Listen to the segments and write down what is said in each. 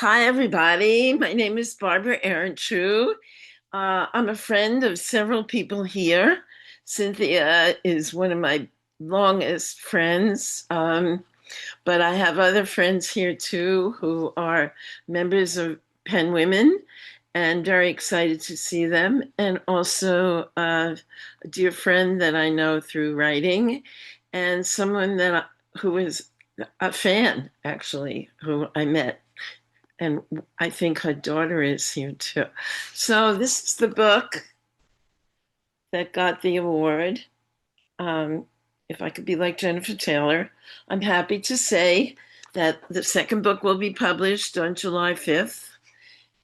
Hi, everybody. My name is Barbara Ehrentreu. I'm a friend of several people here. Cynthia is one of my longest friends, but I have other friends here too who are members of Pen Women and very excited to see them. And also a dear friend that I know through writing and someone who is a fan, actually, who I met, and I think her daughter is here too. So this is the book that got the award. Um, if I could be like Jennifer Taylor, I'm happy to say that the second book will be published on July 5th,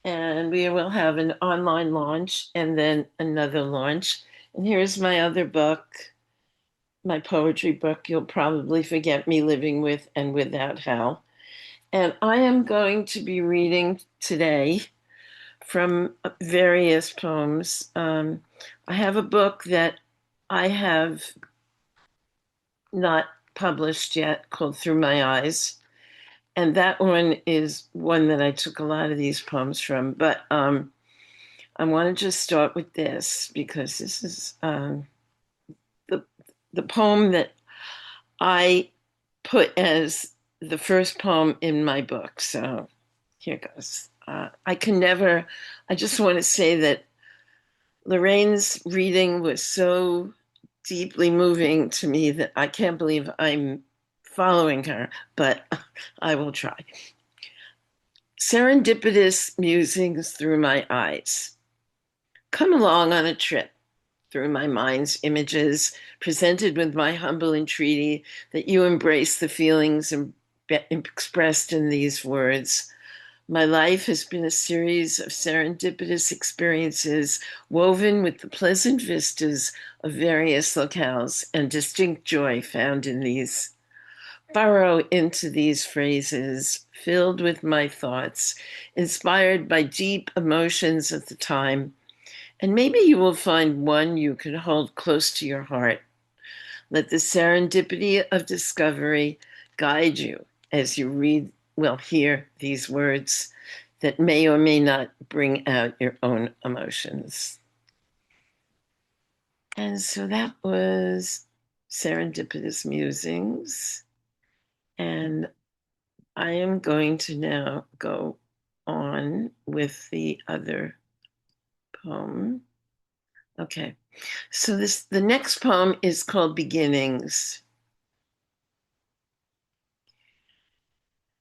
and we will have an online launch and then another launch. And here's my other book, my poetry book, You'll Probably Forget Me Living With and Without Hal. And I am going to be reading today from various poems. I have a book that I have not published yet called Through My Eyes. And that one is one that I took a lot of these poems from. But I want to just start with this because this is the, the poem that I put as the first poem in my book. So here goes. I just want to say that Lorraine's reading was so deeply moving to me that I can't believe I'm following her, but I will try. Serendipitous musings through my eyes. Come along on a trip through my mind's images, presented with my humble entreaty that you embrace the feelings expressed in these words. My life has been a series of serendipitous experiences woven with the pleasant vistas of various locales and distinct joy found in these. Burrow into these phrases, filled with my thoughts, inspired by deep emotions at the time, and maybe you will find one you can hold close to your heart. Let the serendipity of discovery guide you as you hear these words that may or may not bring out your own emotions. And so that was Serendipitous Musings. And I am going to now go on with the other poem. Okay. So the next poem is called Beginnings.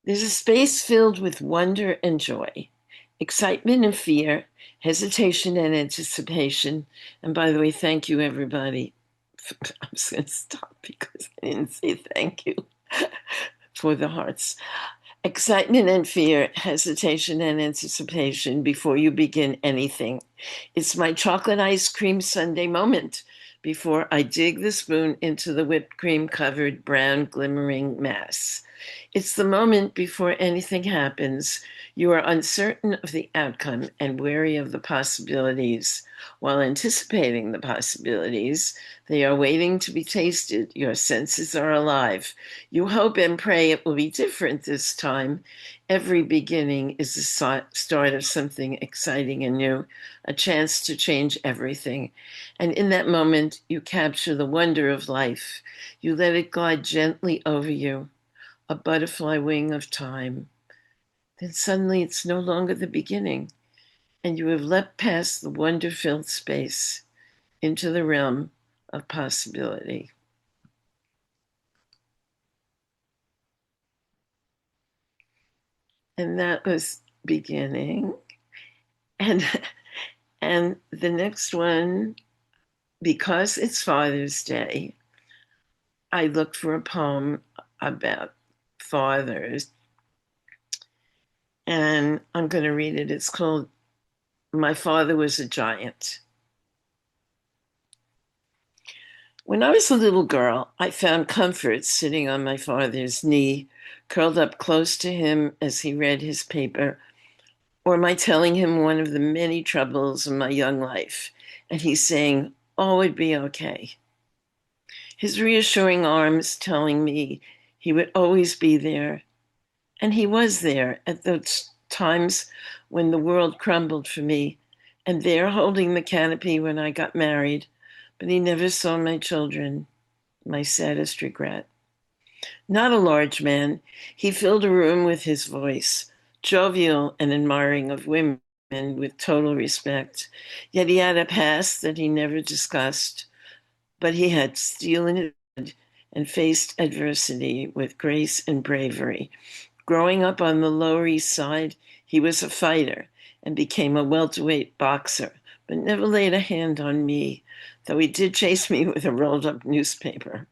There's a space filled with wonder and joy, excitement and fear, hesitation and anticipation. And by the way, thank you, everybody. I'm just going to stop because I didn't say thank you for the hearts. Excitement and fear, hesitation and anticipation before you begin anything. It's my chocolate ice cream sundae moment before I dig the spoon into the whipped cream covered brown glimmering mass. It's the moment before anything happens. You are uncertain of the outcome and wary of the possibilities. While anticipating the possibilities, they are waiting to be tasted. Your senses are alive. You hope and pray it will be different this time. Every beginning is the start of something exciting and new, a chance to change everything. And in that moment, you capture the wonder of life. You let it glide gently over you, a butterfly wing of time. Then suddenly it's no longer the beginning, and you have leapt past the wonder-filled space into the realm of possibility. And that was beginning. And and the next one, because it's Father's Day, I looked for a poem about fathers, and I'm going to read it. It's called My Father Was a Giant. When I was a little girl, I found comfort sitting on my father's knee, curled up close to him as he read his paper, or my telling him one of the many troubles of my young life, and he saying, "All would be okay." His reassuring arms telling me he would always be there, and he was there at those times when the world crumbled for me, and there holding the canopy when I got married, but he never saw my children, my saddest regret. Not a large man, he filled a room with his voice, jovial and admiring of women with total respect. Yet he had a past that he never discussed, but he had steel in his head and faced adversity with grace and bravery. Growing up on the Lower East Side, he was a fighter and became a welterweight boxer, but never laid a hand on me, though he did chase me with a rolled up newspaper.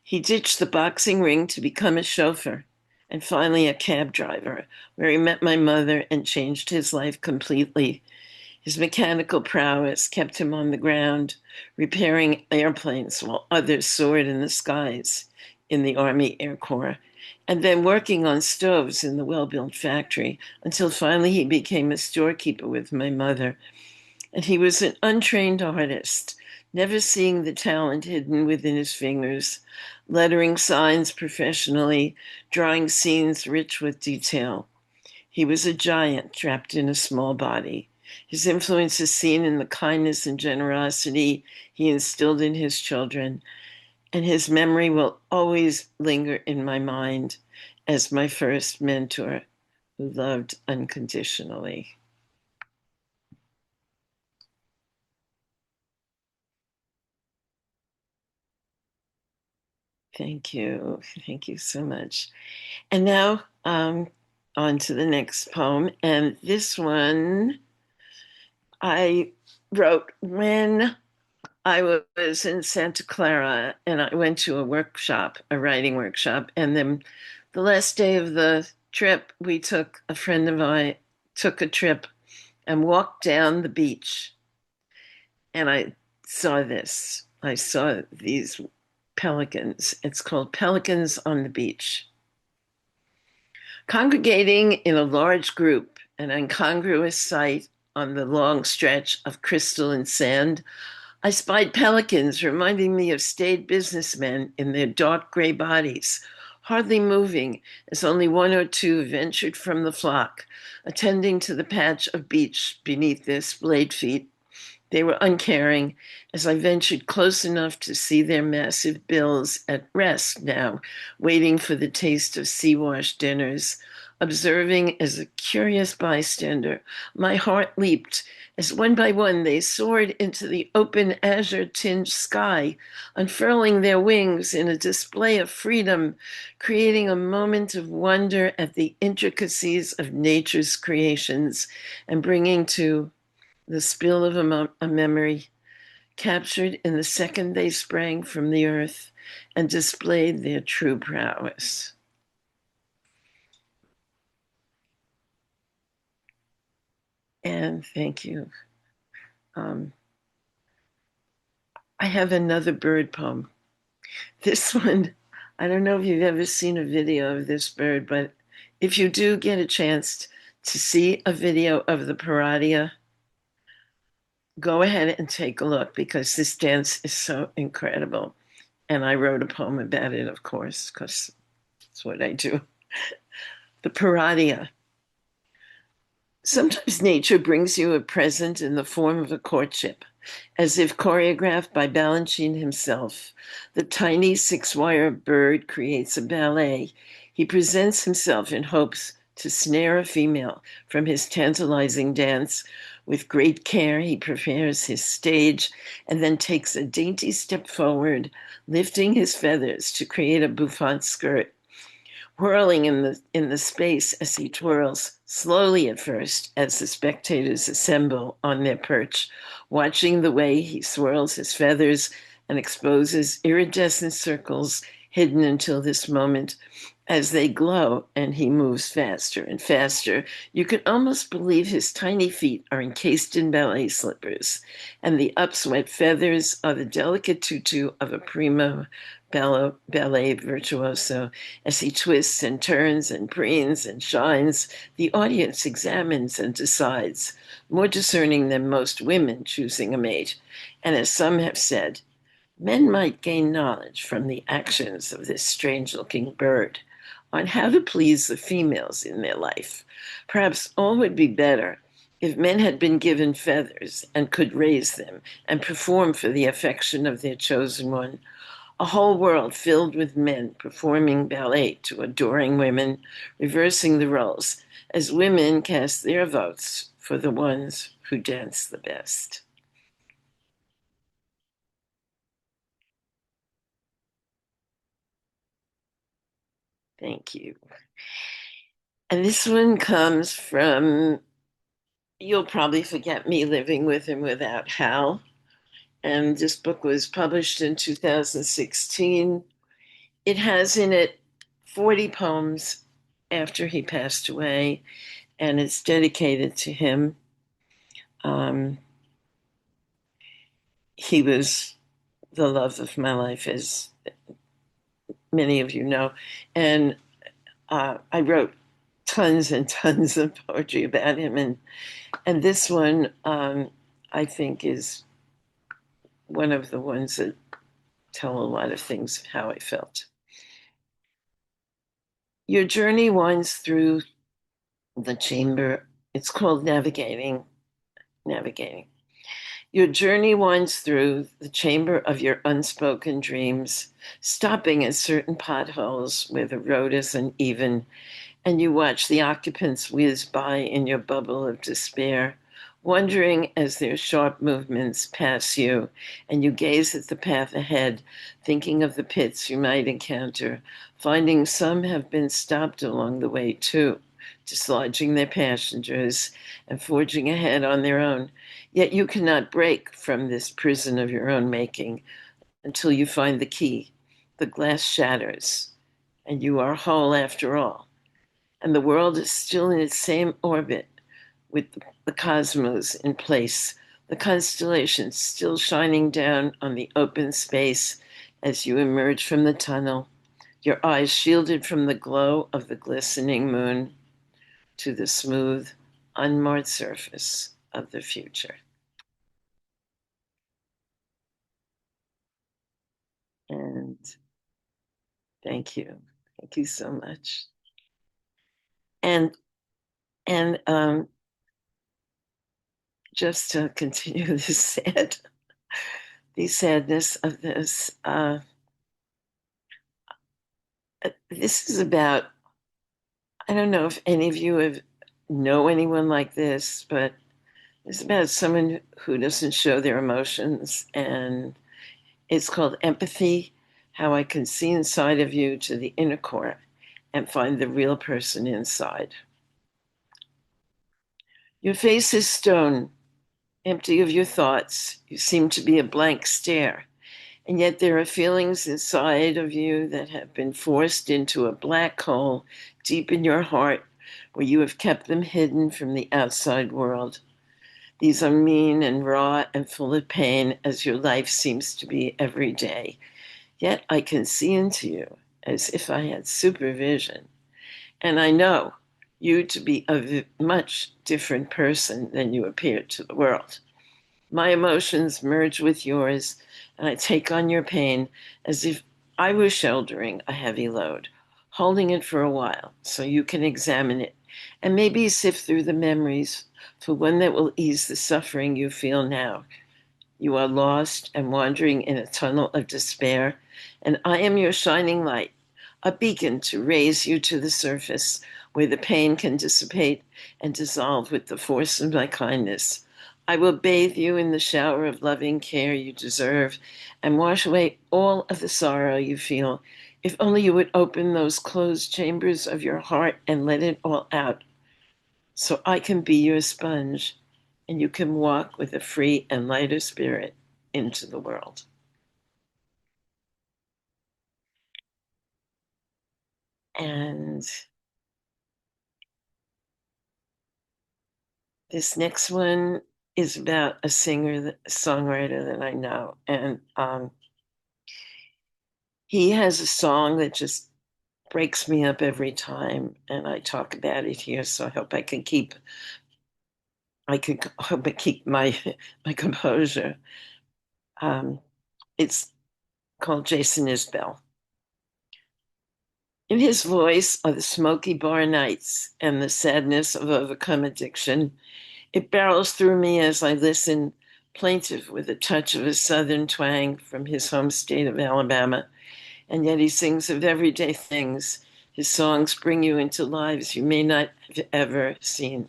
He ditched the boxing ring to become a chauffeur and finally a cab driver, where he met my mother and changed his life completely. His mechanical prowess kept him on the ground, repairing airplanes while others soared in the skies in the Army Air Corps, and then working on stoves in the well-built factory until finally he became a storekeeper with my mother. And he was an untrained artist, never seeing the talent hidden within his fingers, lettering signs professionally, drawing scenes rich with detail. He was a giant trapped in a small body. His influence is seen in the kindness and generosity he instilled in his children, and his memory will always linger in my mind as my first mentor who loved unconditionally. Thank you. Thank you so much. And now on to the next poem. And this one I wrote when I was in Santa Clara and I went to a workshop, a writing workshop. And then the last day of the trip, a friend of mine took a trip and walked down the beach. And I saw this. I saw these pelicans. It's called Pelicans on the Beach. Congregating in a large group, an incongruous sight on the long stretch of crystal and sand, I spied pelicans reminding me of staid businessmen in their dark gray bodies, hardly moving as only one or two ventured from the flock, attending to the patch of beach beneath their splayed feet. They were uncaring as I ventured close enough to see their massive bills at rest now, waiting for the taste of sea-washed dinners. Observing as a curious bystander, my heart leaped as one by one they soared into the open azure-tinged sky, unfurling their wings in a display of freedom, creating a moment of wonder at the intricacies of nature's creations and bringing to the spill of a memory captured in the second they sprang from the earth and displayed their true prowess. And thank you. Um, I have another bird poem. This one, I don't know if you've ever seen a video of this bird, but if you do get a chance to see a video of the paradia, go ahead and take a look because this dance is so incredible. And I wrote a poem about it, of course, because it's what I do. The paradia. Sometimes nature brings you a present in the form of a courtship, as if choreographed by Balanchine himself. The tiny six-wire bird creates a ballet. He presents himself in hopes to snare a female from his tantalizing dance. With great care, he prepares his stage and then takes a dainty step forward, lifting his feathers to create a bouffant skirt. Whirling in the space as he twirls, slowly at first, as the spectators assemble on their perch, watching the way he swirls his feathers and exposes iridescent circles hidden until this moment. As they glow and he moves faster and faster, you can almost believe his tiny feet are encased in ballet slippers, and the upswept feathers are the delicate tutu of a primo ballet virtuoso. As he twists and turns and preens and shines, the audience examines and decides, more discerning than most women choosing a mate. And as some have said, men might gain knowledge from the actions of this strange-looking bird. on how to please the females in their life. Perhaps all would be better if men had been given feathers and could raise them and perform for the affection of their chosen one. A whole world filled with men performing ballet to adoring women, reversing the roles as women cast their votes for the ones who dance the best. Thank you. And this one comes from You'll Probably Forget Me Living with and Without Hal. And this book was published in 2016. It has in it 40 poems after he passed away, and it's dedicated to him. Um, he was the love of my life, as many of you know. And I wrote tons and tons of poetry about him. And this one, I think, is one of the ones that tell a lot of things of how I felt. Your journey winds through the chamber. It's called navigating. Navigating. Your journey winds through the chamber of your unspoken dreams, stopping at certain potholes where the road is uneven, and you watch the occupants whiz by in your bubble of despair, wondering as their sharp movements pass you, and you gaze at the path ahead, thinking of the pits you might encounter, finding some have been stopped along the way too, dislodging their passengers and forging ahead on their own. Yet you cannot break from this prison of your own making until you find the key. The glass shatters, and you are whole after all. And the world is still in its same orbit with the cosmos in place, the constellations still shining down on the open space as you emerge from the tunnel, your eyes shielded from the glow of the glistening moon to the smooth, unmarred surface of the future. And thank you. Thank you so much. And and just to continue the sadness of this, this is about, I don't know if any of you have know anyone like this, but it's about someone who doesn't show their emotions, and it's called Empathy: How I Can See Inside of You to the Inner Core and Find the Real Person Inside. Your face is stone, empty of your thoughts. You seem to be a blank stare. And yet there are feelings inside of you that have been forced into a black hole deep in your heart where you have kept them hidden from the outside world. These are mean and raw and full of pain as your life seems to be every day. Yet I can see into you as if I had supervision. And I know you to be a much different person than you appear to the world. My emotions merge with yours, and I take on your pain as if I was shouldering a heavy load, holding it for a while so you can examine it and maybe sift through the memories for one that will ease the suffering you feel now. You are lost and wandering in a tunnel of despair, and I am your shining light, a beacon to raise you to the surface where the pain can dissipate and dissolve with the force of my kindness. I will bathe you in the shower of loving care you deserve and wash away all of the sorrow you feel. If only you would open those closed chambers of your heart and let it all out, so I can be your sponge and you can walk with a free and lighter spirit into the world. And this next one is about a songwriter that I know. And he has a song that just breaks me up every time. And I talk about it here. So I hope I keep my composure. It's called Jason Isbell. In his voice are the smoky bar nights and the sadness of overcome addiction. It barrels through me as I listen, plaintive with a touch of a southern twang from his home state of Alabama. And yet he sings of everyday things. His songs bring you into lives you may not have ever seen.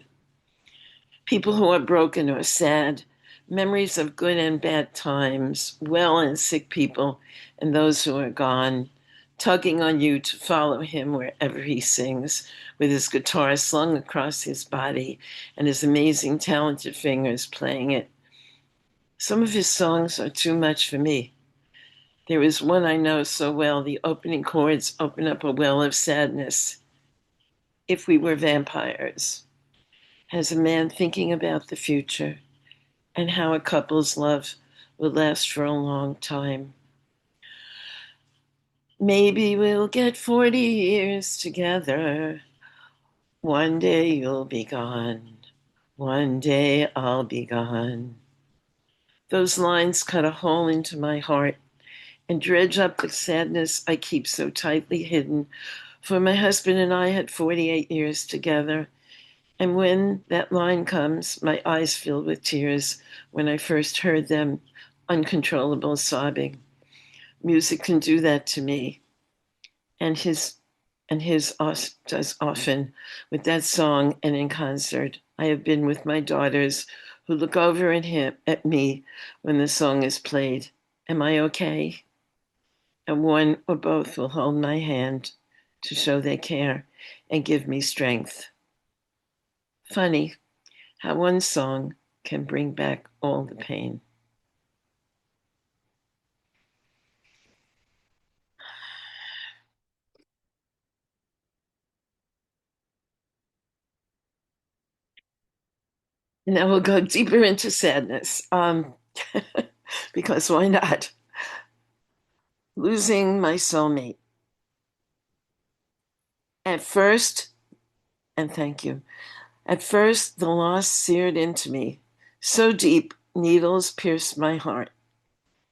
People who are broken or sad, memories of good and bad times, well and sick people, and those who are gone, tugging on you to follow him wherever he sings, with his guitar slung across his body and his amazing talented fingers playing it. Some of his songs are too much for me. There is one I know so well. The opening chords open up a well of sadness. If we were vampires, has a man thinking about the future and how a couple's love will last for a long time. Maybe we'll get 40 years together. One day you'll be gone. One day I'll be gone. Those lines cut a hole into my heart and dredge up the sadness I keep so tightly hidden. For my husband and I had 48 years together. And when that line comes, my eyes fill with tears when I first heard them, uncontrollable sobbing. Music can do that to me. And his does often with that song and in concert. I have been with my daughters who look over at me when the song is played. Am I okay? And one or both will hold my hand to show they care and give me strength. Funny how one song can bring back all the pain. Now we'll go deeper into sadness, because why not? Losing my soulmate. At first, and thank you, at first the loss seared into me. So deep, needles pierced my heart.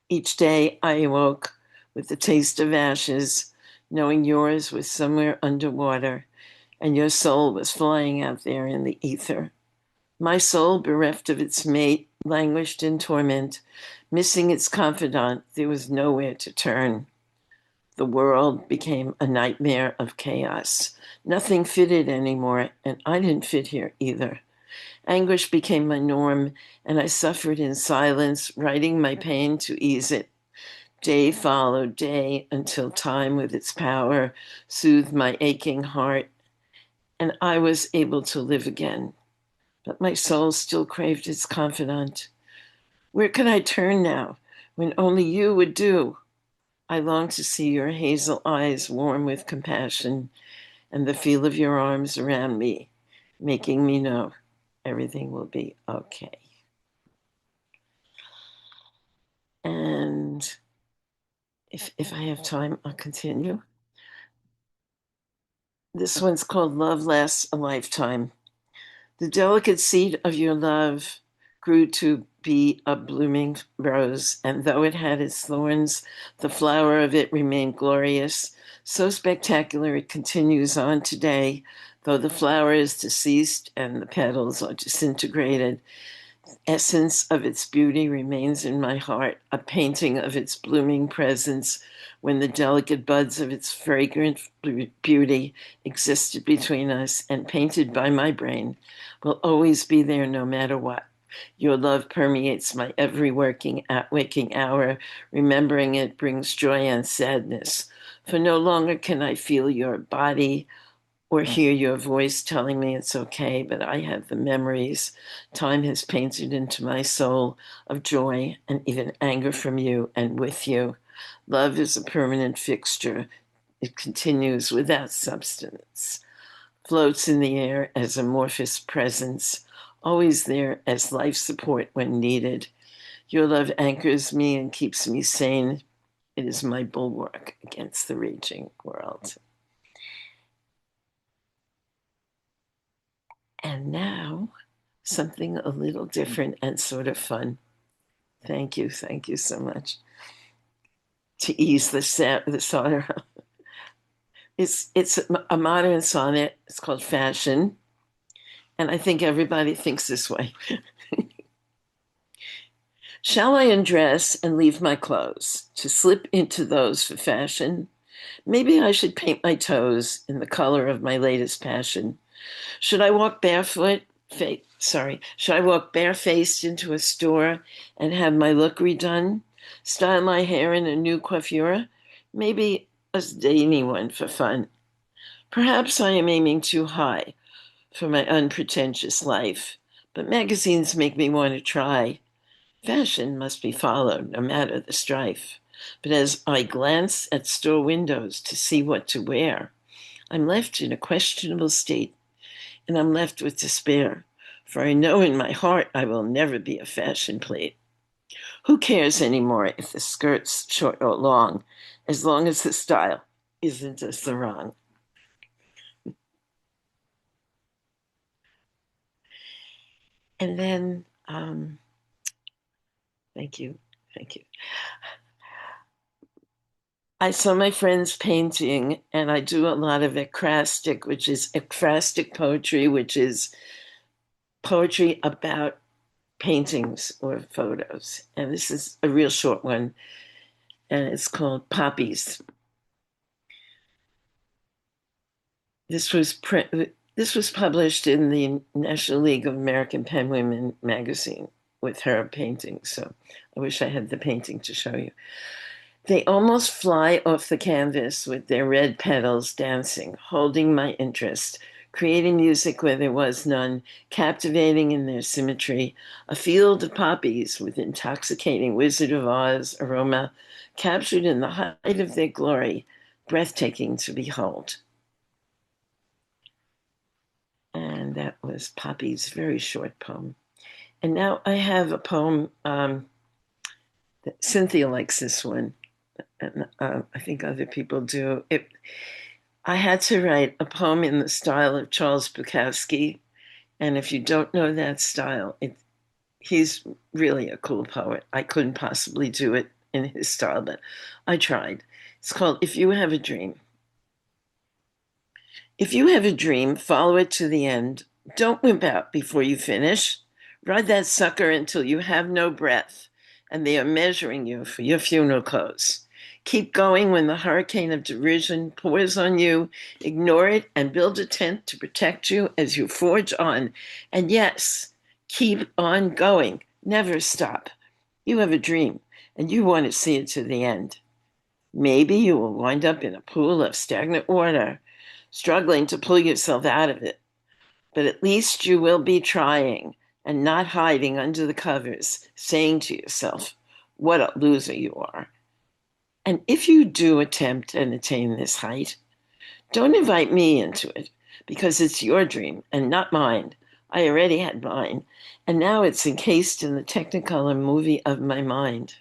Each day I awoke with the taste of ashes, knowing yours was somewhere underwater and your soul was flying out there in the ether. My soul, bereft of its mate, languished in torment. Missing its confidant, there was nowhere to turn. The world became a nightmare of chaos. Nothing fitted anymore, and I didn't fit here either. Anguish became my norm, and I suffered in silence, writing my pain to ease it. Day followed day until time, with its power, soothed my aching heart, and I was able to live again. But my soul still craved its confidant. Where could I turn now when only you would do? I long to see your hazel eyes warm with compassion and the feel of your arms around me, making me know everything will be okay. And if I have time, I'll continue. This one's called Love Lasts a Lifetime. The delicate seed of your love grew to be a blooming rose, and though it had its thorns, the flower of it remained glorious. So spectacular it continues on today, though the flower is deceased and the petals are disintegrated. Essence of its beauty remains in my heart, a painting of its blooming presence when the delicate buds of its fragrant beauty existed between us and painted by my brain will always be there no matter what. Your love permeates my every waking hour. Remembering it brings joy and sadness. For no longer can I feel your body or hear your voice telling me it's okay, but I have the memories time has painted into my soul of joy and even anger from you and with you. Love is a permanent fixture. It continues without substance, floats in the air as amorphous presence, always there as life support when needed. Your love anchors me and keeps me sane. It is my bulwark against the raging world. And now, something a little different and sort of fun. Thank you so much. To ease the sorrow. It's a modern sonnet. It's called Fashion, and I think everybody thinks this way. Shall I undress and leave my clothes to slip into those for fashion? Maybe I should paint my toes in the color of my latest passion. Should I walk barefoot? Should I walk barefaced into a store and have my look redone? Style my hair in a new coiffure? Maybe a dainty one for fun. Perhaps I am aiming too high for my unpretentious life, but magazines make me want to try. Fashion must be followed, no matter the strife. But as I glance at store windows to see what to wear, I'm left in a questionable state, and I'm left with despair. For I know in my heart I will never be a fashion plate. Who cares anymore if the skirt's short or long as the style isn't a sarong? And then, thank you, thank you. I saw my friends painting, and I do a lot of ekphrastic, which is ekphrastic poetry, which is poetry about paintings or photos. And this is a real short one, and it's called Poppies. This was this was published in the National League of American Pen Women Magazine with her painting. So I wish I had the painting to show you. They almost fly off the canvas with their red petals dancing, holding my interest, creating music where there was none, captivating in their symmetry, a field of poppies with intoxicating Wizard of Oz aroma, captured in the height of their glory, breathtaking to behold. And that was Poppy's very short poem. And now I have a poem that Cynthia likes this one, and I think other people do. I had to write a poem in the style of Charles Bukowski, and if you don't know that style, he's really a cool poet. I couldn't possibly do it in his style, but I tried. It's called If You Have a Dream. If you have a dream, follow it to the end. Don't wimp out before you finish. Ride that sucker until you have no breath, and they are measuring you for your funeral clothes. Keep going when the hurricane of derision pours on you. Ignore it and build a tent to protect you as you forge on. And yes, keep on going. Never stop. You have a dream, and you want to see it to the end. Maybe you will wind up in a pool of stagnant water, struggling to pull yourself out of it. But at least you will be trying and not hiding under the covers, saying to yourself, what a loser you are. And if you do attempt and attain this height, don't invite me into it, because it's your dream and not mine. I already had mine, and now it's encased in the Technicolor movie of my mind.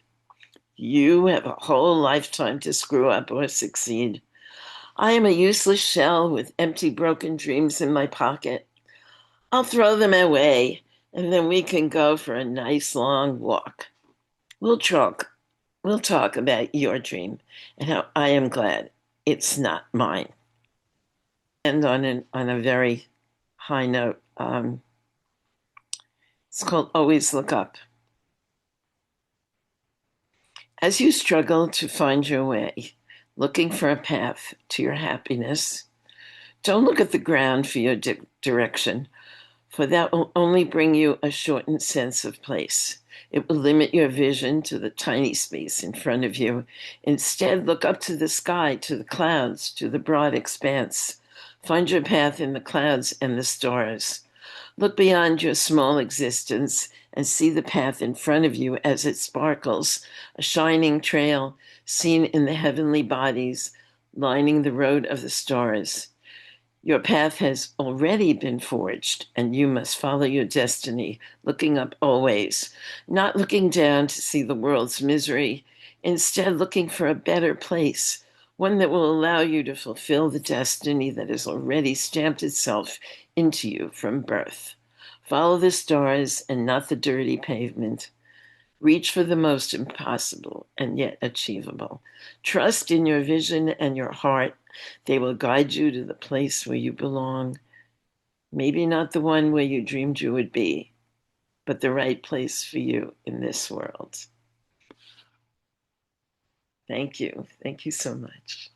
You have a whole lifetime to screw up or succeed. I am a useless shell with empty, broken dreams in my pocket. I'll throw them away, and then we can go for a nice long walk. We'll talk. We'll talk about your dream and how I am glad it's not mine. And on a very high note, it's called Always Look Up. As you struggle to find your way, looking for a path to your happiness, don't look at the ground for your direction, for that will only bring you a shortened sense of place. It will limit your vision to the tiny space in front of you. Instead, look up to the sky, to the clouds, to the broad expanse. Find your path in the clouds and the stars. Look beyond your small existence and see the path in front of you as it sparkles, a shining trail seen in the heavenly bodies lining the road of the stars. Your path has already been forged, and you must follow your destiny, looking up always, not looking down to see the world's misery, instead looking for a better place, one that will allow you to fulfill the destiny that has already stamped itself into you from birth. Follow the stars and not the dirty pavement. Reach for the most impossible and yet achievable. Trust in your vision and your heart. They will guide you to the place where you belong. Maybe not the one where you dreamed you would be, but the right place for you in this world. Thank you. Thank you so much.